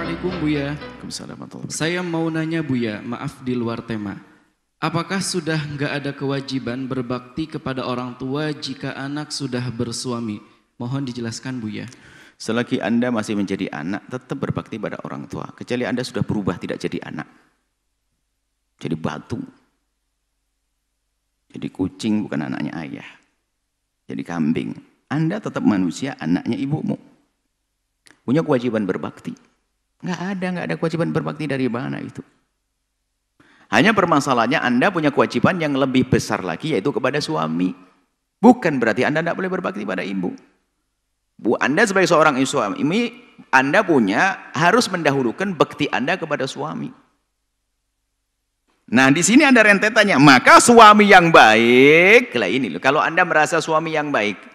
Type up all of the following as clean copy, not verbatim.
Assalamualaikum Buya. Waalaikumsalam warahmatullahi wabarakatuh. Saya mau nanya Buya, maaf di luar tema. Apakah sudah nggak ada kewajiban berbakti kepada orang tua jika anak sudah bersuami? Mohon dijelaskan Buya. Selagi Anda masih menjadi anak, tetap berbakti pada orang tua. Kecuali Anda sudah berubah tidak jadi anak. Jadi batu. Jadi kucing bukan anaknya ayah. Jadi kambing. Anda tetap manusia, anaknya ibumu. Punya kewajiban berbakti. Nggak ada kewajiban berbakti dari mana itu. Hanya permasalahannya Anda punya kewajiban yang lebih besar lagi, yaitu kepada suami. Bukan berarti Anda tidak boleh berbakti pada ibu. Anda sebagai seorang suami, Anda harus mendahulukan bakti Anda kepada suami. Nah, di sini ada rentetannya. Maka suami yang baik, ini loh. Kalau Anda merasa suami yang baik,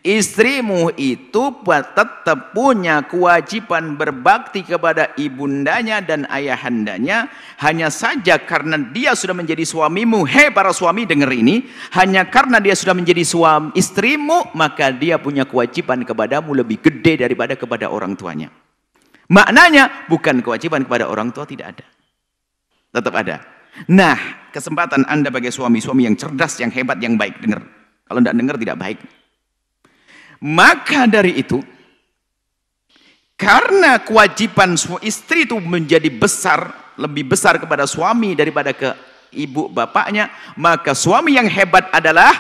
istrimu itu tetap punya kewajiban berbakti kepada ibundanya dan ayahandanya. Hanya saja karena dia sudah menjadi suamimu, para suami dengar ini, hanya karena dia sudah menjadi suami istrimu, maka dia punya kewajiban kepadamu lebih gede daripada kepada orang tuanya. Maknanya bukan kewajiban kepada orang tua tidak ada, tetap ada. Nah, kesempatan Anda bagi suami-suami yang cerdas, yang hebat, yang baik, dengar. Kalau tidak dengar tidak baik. Maka dari itu, karena kewajiban istri itu menjadi besar, lebih besar kepada suami daripada ke ibu bapaknya, maka suami yang hebat adalah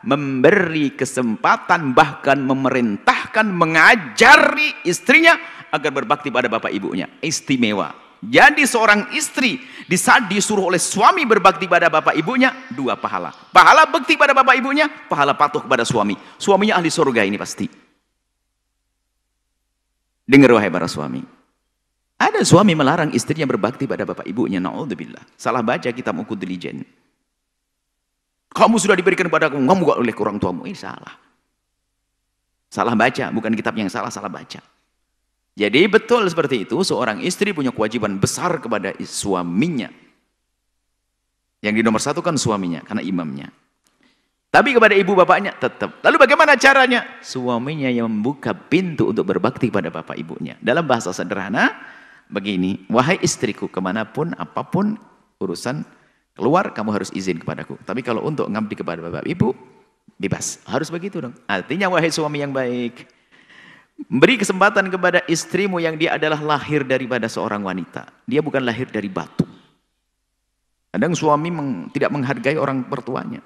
memberi kesempatan, bahkan memerintahkan, mengajari istrinya agar berbakti pada bapak ibunya. Istimewa. Jadi seorang istri di saat disuruh oleh suami berbakti pada bapak ibunya, 2 pahala. Pahala bakti pada bapak ibunya, pahala patuh kepada suami. Suaminya ahli surga ini pasti. Dengar wahai para suami. Ada suami melarang istrinya berbakti pada bapak ibunya. Na'udzubillah. Salah baca kitab Uqud Dilijen. Kamu sudah diberikan kepadaku, kamu gak oleh orang tuamu. Ini salah. Salah baca, bukan kitab yang salah, salah baca. Jadi betul seperti itu, seorang istri punya kewajiban besar kepada suaminya. Yang di nomor 1 kan suaminya, karena imamnya. Tapi kepada ibu bapaknya tetap. Lalu bagaimana caranya? Suaminya yang membuka pintu untuk berbakti pada bapak ibunya. Dalam bahasa sederhana, begini, wahai istriku, kemanapun, apapun urusan keluar, kamu harus izin kepadaku. Tapi kalau untuk ngabdi kepada bapak ibu, bebas. Harus begitu dong. Artinya wahai suami yang baik, beri kesempatan kepada istrimu yang dia adalah lahir daripada seorang wanita. Dia bukan lahir dari batu. Kadang suami tidak menghargai orang pertuanya.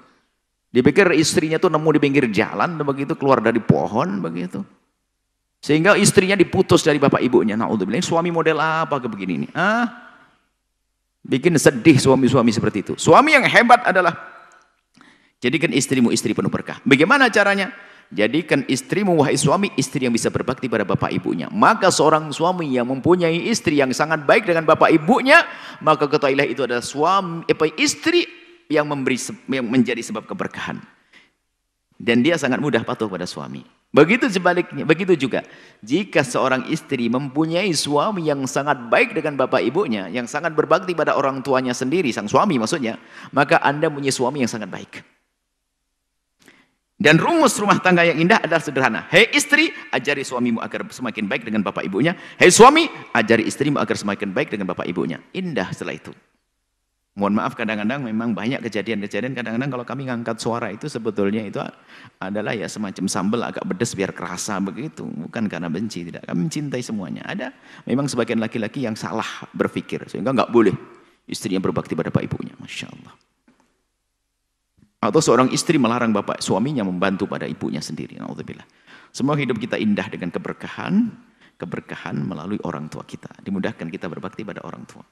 Dia pikir istrinya tuh nemu di pinggir jalan, begitu keluar dari pohon, begitu. Sehingga istrinya diputus dari bapak ibunya. Na'udzubillah, ini suami model apa ke begini ini? Bikin sedih suami-suami seperti itu. Suami yang hebat adalah jadikan istrimu istri penuh berkah. Bagaimana caranya? Jadikan istrimu, wahai suami, istri yang bisa berbakti pada bapak ibunya. Maka seorang suami yang mempunyai istri yang sangat baik dengan bapak ibunya, maka ketahuilah itu adalah istri yang menjadi sebab keberkahan. Dan dia sangat mudah patuh pada suami. Begitu sebaliknya, begitu juga. Jika seorang istri mempunyai suami yang sangat baik dengan bapak ibunya, yang sangat berbakti pada orang tuanya sendiri, sang suami maksudnya, maka Anda punya suami yang sangat baik. Dan rumus rumah tangga yang indah adalah sederhana. Hei istri, ajari suamimu agar semakin baik dengan bapak ibunya. Hei suami, ajari istrimu agar semakin baik dengan bapak ibunya. Indah setelah itu. Mohon maaf, kadang-kadang memang banyak kejadian-kejadian. Kadang-kadang kalau kami ngangkat suara itu sebetulnya itu adalah ya semacam sambal agak pedas biar kerasa begitu. Bukan karena benci, tidak. Kami mencintai semuanya. Ada memang sebagian laki-laki yang salah berpikir. Sehingga nggak boleh istrinya berbakti pada bapak ibunya. Masya Allah. Atau seorang istri melarang bapak suaminya membantu pada ibunya sendiri. Na'udzubillah. Semua hidup kita indah dengan keberkahan melalui orang tua kita. Dimudahkan kita berbakti pada orang tua.